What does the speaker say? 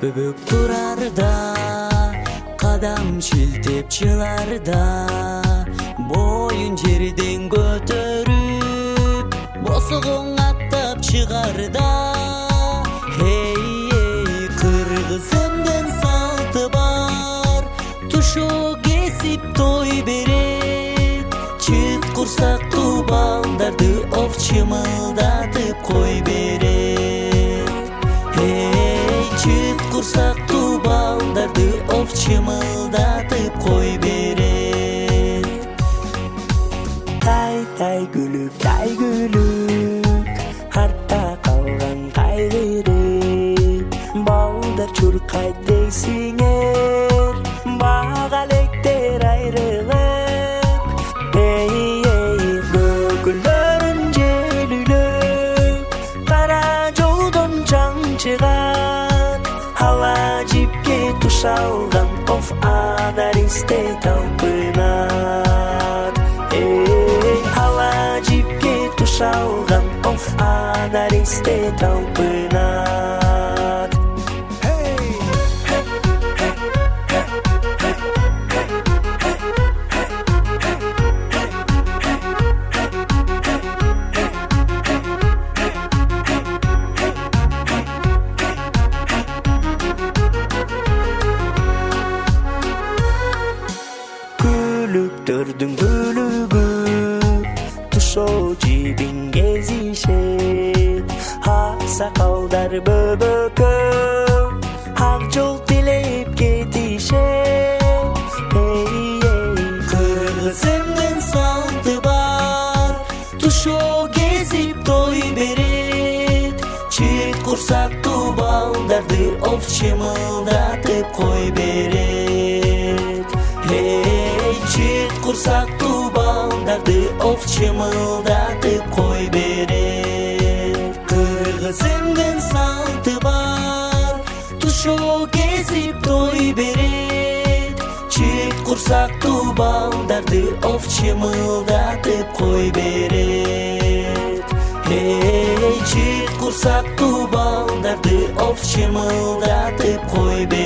бөбөк турарда, кадам шилтеп чыларда, боюн жерден көтөрүп, босогоң аттап чыгарда. Эй, кыргызымдын салты бар, тушоо кесип той берет, чыт курсактуу балдарды оф чымылдатып кой берет. Эй, чыт курсактуу балдарды оф чымылдатып кой берет. Тай гүлүк, артта калган кайгырып, балдар чуркайт дейсиңер, бага электер айрылып. Эй, көкүлөрүн желүлөп, кара жолдон чаң чыгат, ала жипке туш алган оф анаристе талпынат. Эй, ала жипке туш алган оф анаристе талпынат. Күлүктөрдүн күлүгү тушоо жибин кезишет, аксакалдар бөбөкөй ак жол тилеп кетишет. Кыргызымдын салты бар, тушоо кезип той берет, чыт курсактуу балдарды оф чымылдатып кой берет. Эй, чыт курсактуу балдарды оф чымылдатып кой берет. Кыргызымдын салты бар, тушоо кезип той берет, чыт курсактуу балдарды оф чымылдатып кой берет. Эй, чыт курсактуу балдарды оф чымылдатып кой берет.